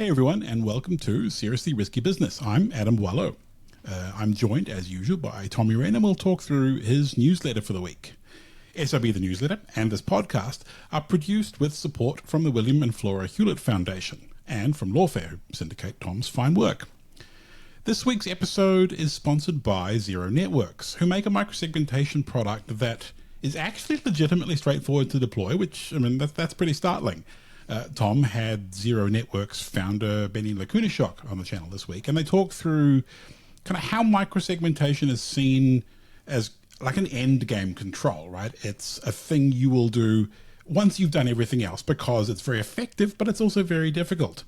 Hey everyone, and welcome to Srsly Risky Business. I'm Adam Boileau. I'm joined, as usual, by Tom Uren, and we'll talk through his newsletter for the week. SIB, the newsletter, and this podcast are produced with support from the William and Flora Hewlett Foundation and from Lawfare, who syndicate Tom's fine work. This week's episode is sponsored by Zero Networks, who make a microsegmentation product that is actually legitimately straightforward to deploy, which, that's pretty startling. Tom had Zero Networks founder Benny Lakunishok on the channel this week, and they talked through kind of how microsegmentation is seen as like an end game control, right? It's a thing you will do once you've done everything else because it's very effective, but it's also very difficult.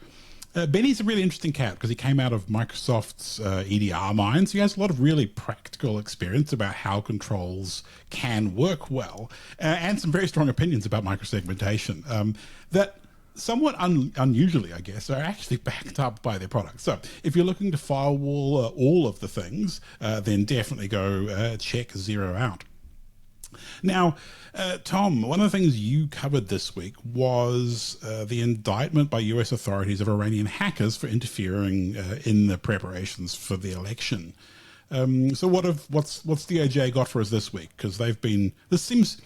Benny's a really interesting cat because he came out of Microsoft's EDR mind, so he has a lot of really practical experience about how controls can work well, and some very strong opinions about microsegmentation that somewhat unusually, I guess, are actually backed up by their product. So if you're looking to firewall all of the things, then definitely go check Zero out. Now, Tom, one of the things you covered this week was the indictment by US authorities of Iranian hackers for interfering in the preparations for the election. So what's DOJ got for us this week? Because this seems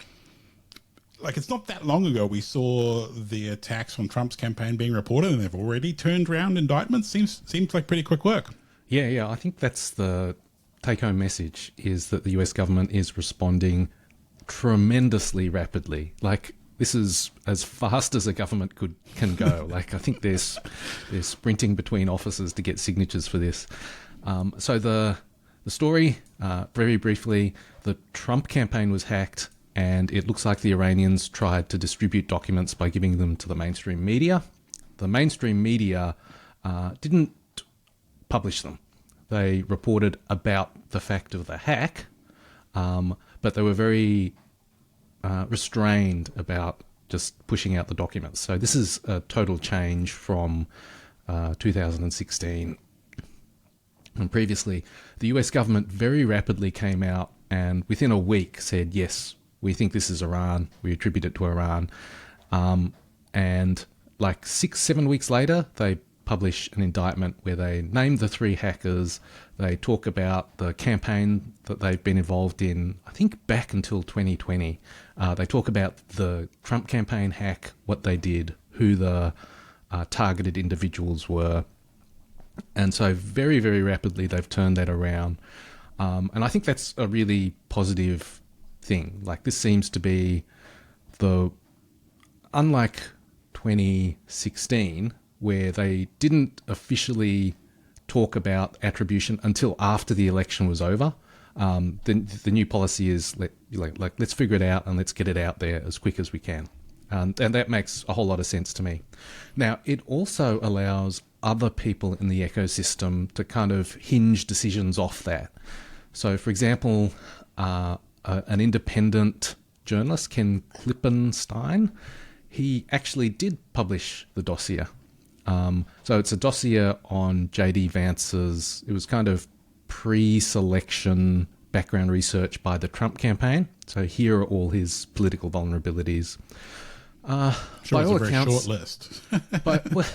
like it's not that long ago we saw the attacks on Trump's campaign being reported, and they've already turned around indictments. Seems like pretty quick work. Yeah. I think that's the take-home message, is that the US government is responding tremendously rapidly. Like, this is as fast as a government can go. Like, I think they're sprinting between offices to get signatures for this. So the story, very briefly, the Trump campaign was hacked, and it looks like the Iranians tried to distribute documents by giving them to the mainstream media. The mainstream media didn't publish them. They reported about the fact of the hack, but they were very restrained about just pushing out the documents. So this is a total change from 2016. And previously, the US government very rapidly came out and within a week said, yes, we think this is Iran. We attribute it to Iran. And like 6-7 weeks later, they publish an indictment where they name the 3 hackers. They talk about the campaign that they've been involved in, I think back until 2020. They talk about the Trump campaign hack, what they did, who the targeted individuals were. And so very, very rapidly, they've turned that around. And I think that's a really positive thing. Like, this seems to be unlike 2016, where they didn't officially talk about attribution until after the election was over. The new policy is let's figure it out and let's get it out there as quick as we can. And that makes a whole lot of sense to me. Now, it also allows other people in the ecosystem to kind of hinge decisions off that. So, for example, an independent journalist, Ken Klippenstein, he actually did publish the dossier. So it's a dossier on J.D. Vance's, it was kind of pre-selection background research by the Trump campaign. So here are all his political vulnerabilities. Sure, it's a very short list. Well,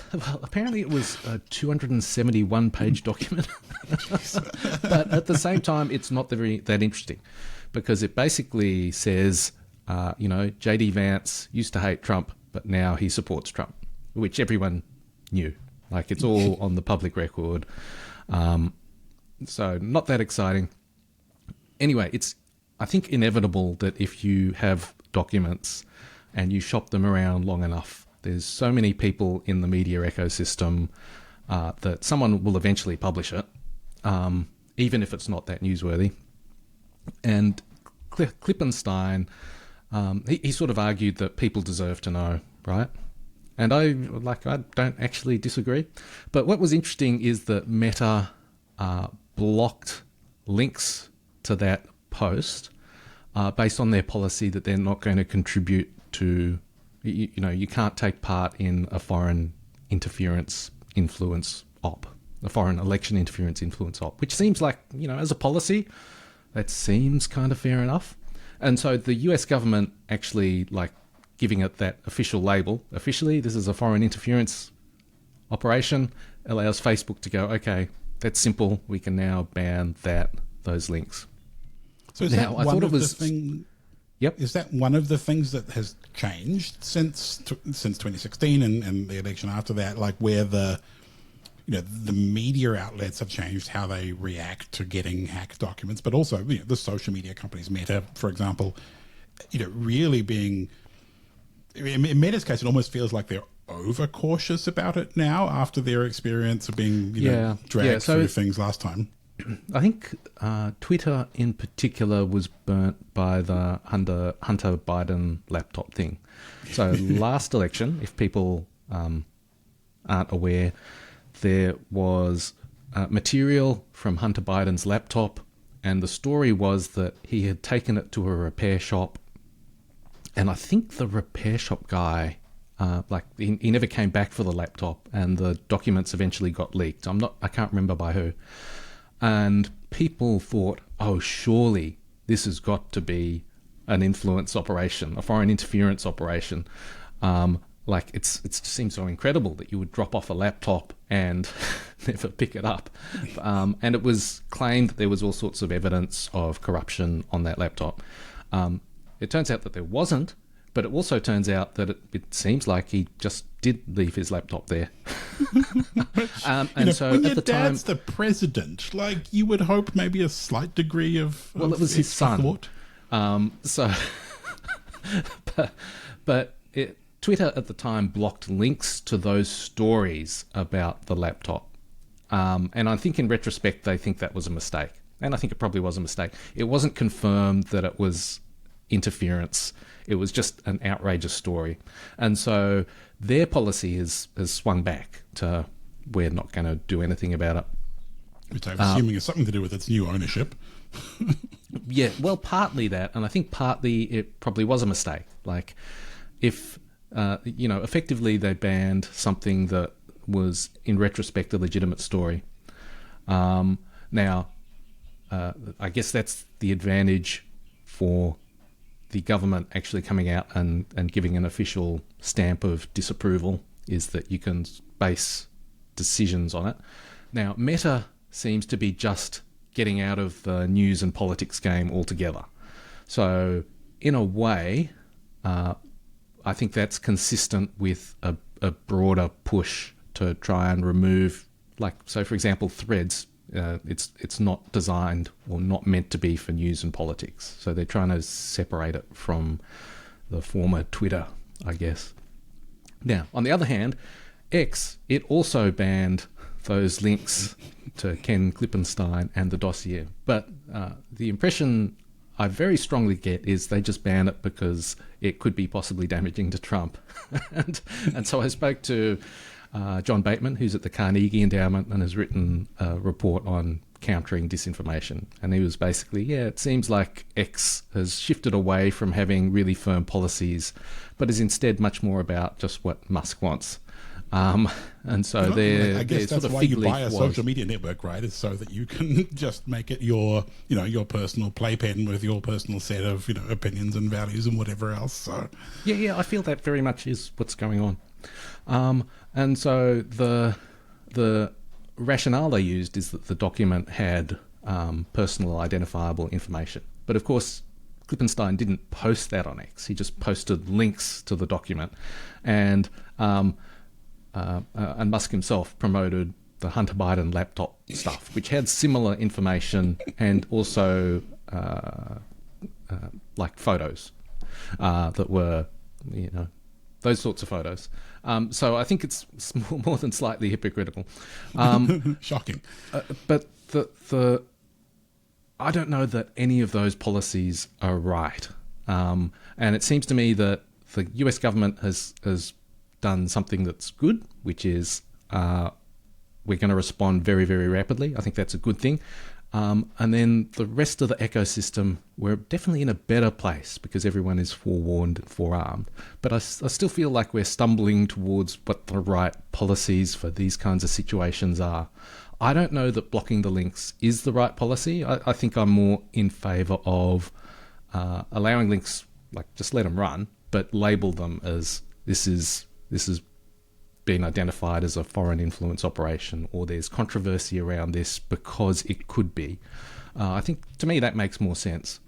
apparently it was a 271-page document. But at the same time, it's not that interesting, because it basically says, J.D. Vance used to hate Trump, but now he supports Trump, which everyone knew. Like, it's all on the public record. So not that exciting. Anyway, it's, I think, inevitable that if you have documents and you shop them around long enough, there's so many people in the media ecosystem that someone will eventually publish it, even if it's not that newsworthy. And Klippenstein, he sort of argued that people deserve to know, right? And I don't actually disagree. But what was interesting is that Meta blocked links to that post based on their policy that they're not going to contribute to, you can't take part in a foreign interference influence op, a foreign election interference influence op, which seems like, as a policy, that seems kind of fair enough. And so the US government actually, giving it that official label, officially, this is a foreign interference operation allows Facebook to go, okay, that's simple. We can now ban those links. So is Now, that I one thought of it was, the thing? Yep. Is that one of the things that has changed since 2016 and the election after that? Like where the media outlets have changed how they react to getting hacked documents, but also the social media companies, Meta, for example, really being. In Meta's case, it almost feels like they're overcautious about it now after their experience of being dragged through things last time. I think Twitter in particular was burnt by the Hunter Biden laptop thing. So last election, if people aren't aware, there was material from Hunter Biden's laptop, and the story was that he had taken it to a repair shop, and I think the repair shop guy, he never came back for the laptop, and the documents eventually got leaked. I can't remember by who. And people thought, oh, surely this has got to be an influence operation, a foreign interference operation. It seems so incredible that you would drop off a laptop and never pick it up. And it was claimed that there was all sorts of evidence of corruption on that laptop. It turns out that there wasn't, but it also turns out that it seems like he just did leave his laptop there. So when your dad's the president, you would hope maybe a slight degree of it was his son. Thought. Twitter at the time blocked links to those stories about the laptop. And I think in retrospect, they think that was a mistake. And I think it probably was a mistake. It wasn't confirmed that it was interference. It was just an outrageous story. And so their policy has swung back to we're not going to do anything about it. Which I'm assuming is something to do with its new ownership. Yeah, well, partly that. And I think partly it probably was a mistake. If, effectively they banned something that was, in retrospect, a legitimate story. Now, I guess that's the advantage for the government actually coming out and giving an official stamp of disapproval, is that you can base decisions on it. Now, Meta seems to be just getting out of the news and politics game altogether. So, in a way, I think that's consistent with a broader push to try and remove, for example, Threads. It's not designed or not meant to be for news and politics. So they're trying to separate it from the former Twitter, I guess. Now, on the other hand, X, it also banned those links to Ken Klippenstein and the dossier. But the impression I very strongly get is they just ban it because it could be possibly damaging to Trump. and so I spoke to John Bateman, who's at the Carnegie Endowment and has written a report on countering disinformation. And he was basically, it seems like X has shifted away from having really firm policies, but is instead much more about just what Musk wants. And so I guess that's why you buy a social media network, right? Is so that you can just make it your personal playpen with your personal set of, opinions and values and whatever else. So yeah, I feel that very much is what's going on. And so the rationale they used is that the document had personal identifiable information. But of course, Klippenstein didn't post that on X. He just posted links to the document. And Musk himself promoted the Hunter Biden laptop stuff, which had similar information and also photos that were, those sorts of photos. So I think it's more than slightly hypocritical. Shocking. But I don't know that any of those policies are right. And it seems to me that the US government has done something that's good, which is we're going to respond very, very rapidly. I think that's a good thing. And then the rest of the ecosystem, we're definitely in a better place because everyone is forewarned and forearmed. But I still feel like we're stumbling towards what the right policies for these kinds of situations are. I don't know that blocking the links is the right policy. I think I'm more in favour of allowing links, just let them run, but label them as this is been identified as a foreign influence operation, or there's controversy around this because it could be. I think, to me, that makes more sense.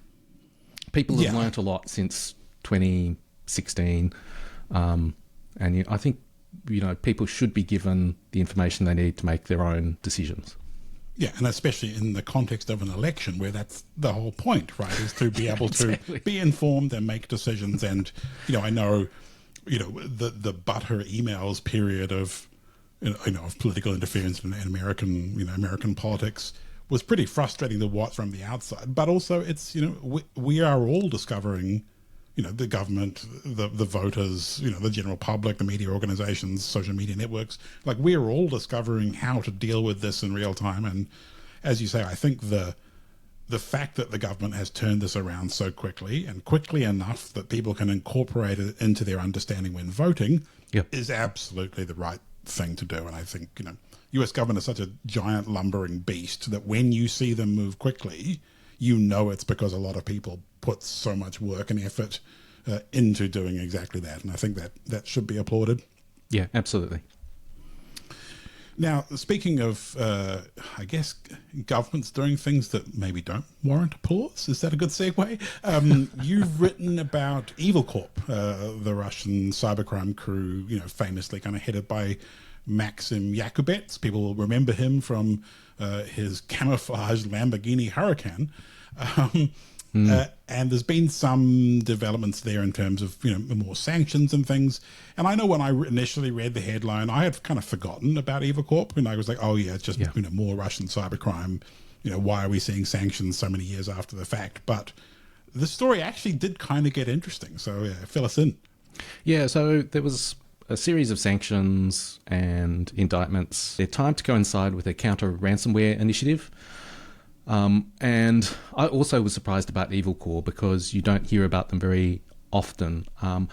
People have learnt a lot since 2016, and I think people should be given the information they need to make their own decisions. Yeah, and especially in the context of an election, where that's the whole point, right? Is to be able to be informed and make decisions. And I know, the butter emails period of of political interference in American politics was pretty frustrating to watch from the outside. But also, it's we are all discovering. The government, the voters, the general public, the media organizations, social media networks, like we're all discovering how to deal with this in real time. And as you say, I think the fact that the government has turned this around so quickly and quickly enough that people can incorporate it into their understanding when voting is absolutely the right thing to do. And I think, US government is such a giant lumbering beast that when you see them move quickly, it's because a lot of people put so much work and effort into doing exactly that. And I think that should be applauded. Yeah, absolutely. Now, speaking of, I guess, governments doing things that maybe don't warrant applause, is that a good segue? You've written about Evil Corp, the Russian cybercrime crew, famously kind of headed by Maxim Yakubets. People will remember him from his camouflage Lamborghini Huracan. And there's been some developments there in terms of more sanctions and things. And I know when I initially read the headline, I had kind of forgotten about Evil Corp, and I was like, oh yeah, it's just more Russian cybercrime. Why are we seeing sanctions so many years after the fact? But the story actually did kind of get interesting. So fill us in. Yeah, so there was a series of sanctions and indictments. They're timed to coincide with a counter-ransomware initiative. And I also was surprised about Evil Corp because you don't hear about them very often. And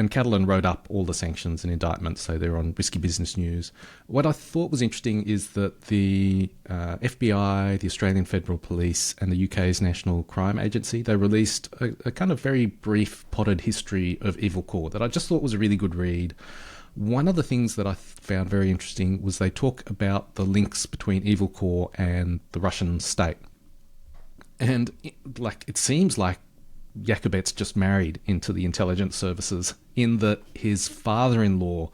Catalan wrote up all the sanctions and indictments, so they're on Risky Business News. What I thought was interesting is that the FBI, the Australian Federal Police, and the UK's National Crime Agency, they released a kind of very brief potted history of Evil Corp that I just thought was a really good read. One of the things that I found very interesting was they talk about the links between Evil Corp and the Russian state. And it seems like Yakubets just married into the intelligence services in that his father-in-law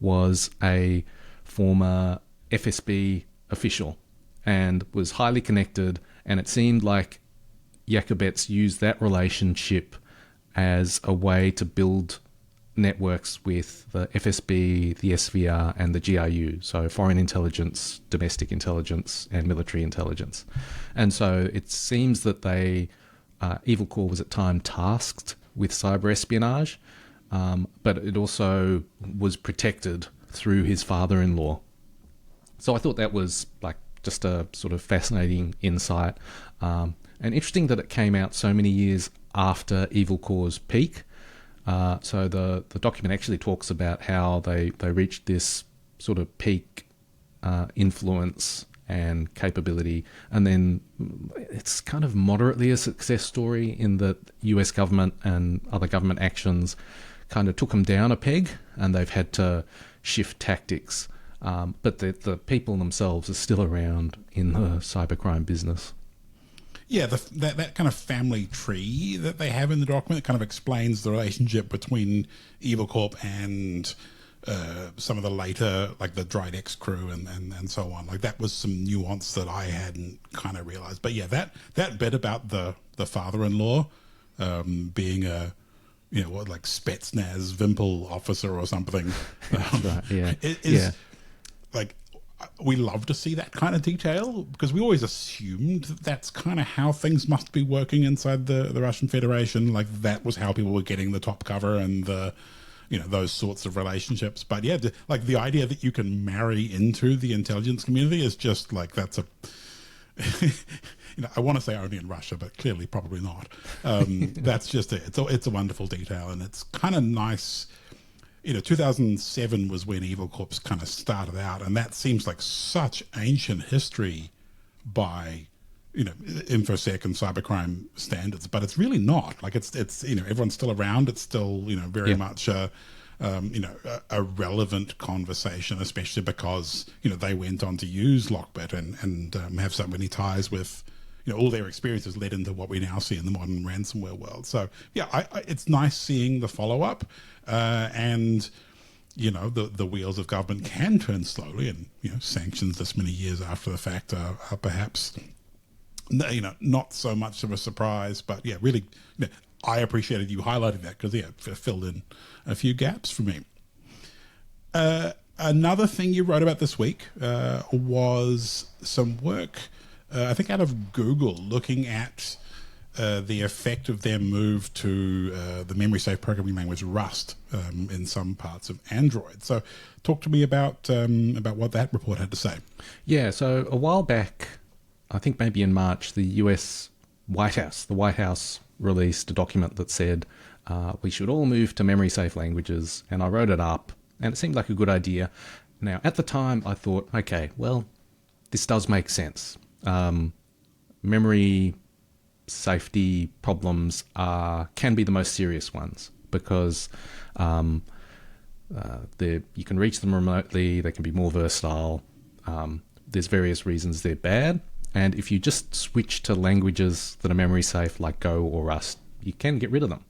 was a former FSB official and was highly connected, and it seemed like Yakubets used that relationship as a way to build networks with the FSB, the SVR, and the GRU, so foreign intelligence, domestic intelligence, and military intelligence. And so it seems that Evil Corp was at time tasked with cyber espionage, but it also was protected through his father-in-law. So I thought that was just a sort of fascinating insight, and interesting that it came out so many years after Evil Corp's peak. So the document actually talks about how they reached this sort of peak influence and capability, and then it's kind of moderately a success story in that US government and other government actions kind of took them down a peg, and they've had to shift tactics. But the people themselves are still around in the cybercrime business. Yeah, that kind of family tree that they have in the document kind of explains the relationship between Evil Corp and some of the later, like the Dried X crew and so on. Like that was some nuance that I hadn't kind of realized. But yeah, that bit about the father-in-law being a Spetsnaz Wimpel officer or something. Right, yeah. Like, we love to see that kind of detail because we always assumed that's kind of how things must be working inside the Russian Federation. Like that was how people were getting the top cover and those sorts of relationships. But yeah, the idea that you can marry into the intelligence community is just that's a, I want to say only in Russia, but clearly probably not. That's just it. It's a wonderful detail, and it's kind of nice. 2007 was when Evil Corp kind of started out, and that seems like such ancient history by, InfoSec and cybercrime standards, but it's really not. Like it's everyone's still around. It's still, very much a a relevant conversation, especially because, they went on to use Lockbit and have so many ties with, all their experiences led into what we now see in the modern ransomware world. So, yeah, it's nice seeing the follow-up and, the wheels of government can turn slowly, and, sanctions this many years after the fact are perhaps, not so much of a surprise. But, yeah, really, I appreciated you highlighting that because, it filled in a few gaps for me. Another thing you wrote about this week was some work, I think out of Google, looking at the effect of their move to the memory safe programming language Rust in some parts of Android. So talk to me about what that report had to say. Yeah, so a while back, I think maybe in March, the White House released a document that said we should all move to memory safe languages, and I wrote it up, and it seemed like a good idea. Now, at the time, I thought, okay, well, this does make sense. Memory safety problems can be the most serious ones because you can reach them remotely, they can be more versatile, there's various reasons they're bad, and if you just switch to languages that are memory safe like Go or Rust, you can get rid of them.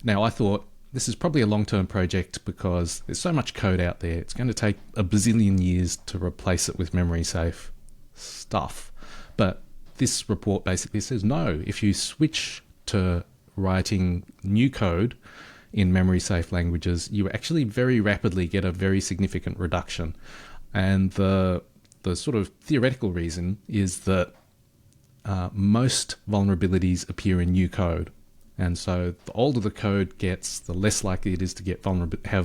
Now, I thought this is probably a long-term project because there's so much code out there, it's going to take a bazillion years to replace it with memory safe stuff. But this report basically says no, if you switch to writing new code in memory safe languages, you actually very rapidly get a very significant reduction. And the sort of theoretical reason is that most vulnerabilities appear in new code. And so the older the code gets, the less likely it is to have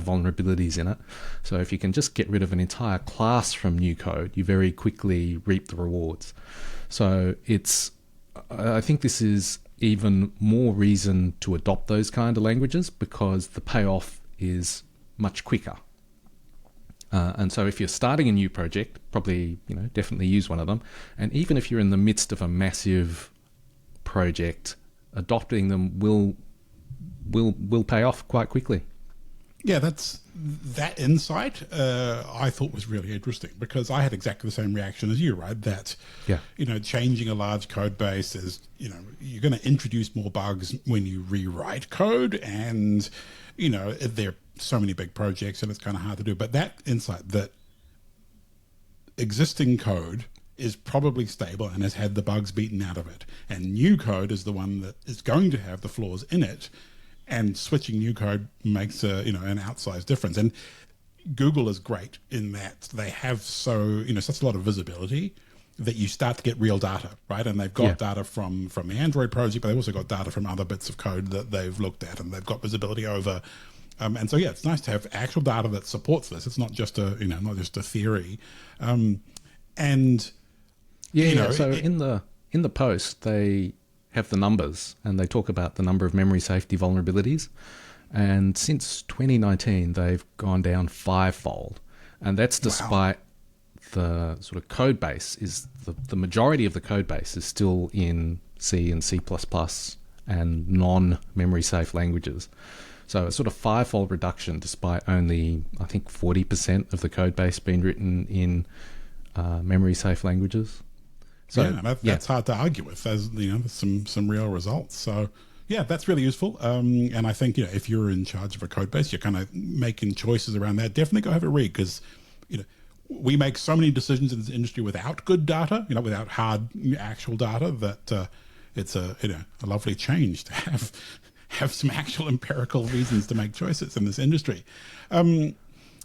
vulnerabilities in it. So if you can just get rid of an entire class from new code, you very quickly reap the rewards. So I think this is even more reason to adopt those kind of languages because the payoff is much quicker. And so if you're starting a new project, probably, definitely use one of them. And even if you're in the midst of a massive project, adopting them will pay off quite quickly. Yeah, that insight I thought was really interesting because I had exactly the same reaction as you, right? That, changing a large code base is, you're going to introduce more bugs when you rewrite code and, there are so many big projects and it's kind of hard to do. But that insight that existing code is probably stable and has had the bugs beaten out of it, and new code is the one that is going to have the flaws in it, and switching new code makes an outsized difference. And Google is great in that they have such a lot of visibility that you start to get real data, right? And they've got data from the Android project, but they've also got data from other bits of code that they've looked at, and they've got visibility over. And so, it's nice to have actual data that supports this. It's not just not just a theory. So in the post, they have the numbers and they talk about the number of memory safety vulnerabilities. And since 2019, they've gone down 5-fold. And that's despite the sort of code base is the majority of the code base is still in C and C++ and non-memory safe languages. So it's sort of 5-fold reduction despite only, I think, 40% of the code base being written in memory safe languages. So that's hard to argue with. There's some real results. So that's really useful. And I think if you're in charge of a code base, you're kind of making choices around that. Definitely go have a read because we make so many decisions in this industry without good data, without hard actual data that it's a lovely change to have some actual empirical reasons to make choices in this industry.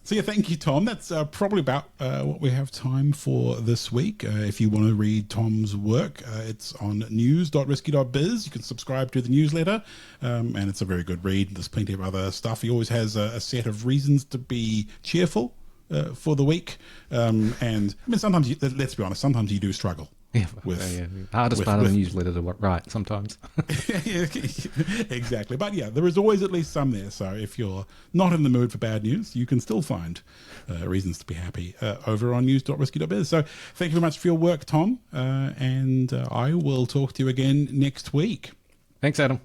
So thank you, Tom. That's probably about what we have time for this week. If you want to read Tom's work, it's on news.risky.biz. You can subscribe to the newsletter, and it's a very good read. There's plenty of other stuff. He always has a set of reasons to be cheerful for the week. And I mean, sometimes, let's be honest, sometimes you do struggle. Hardest part of the newsletter to write sometimes. Exactly. But there is always at least some there. So if you're not in the mood for bad news, you can still find reasons to be happy over on news.risky.biz. So thank you very much for your work, Tom. And I will talk to you again next week. Thanks, Adam.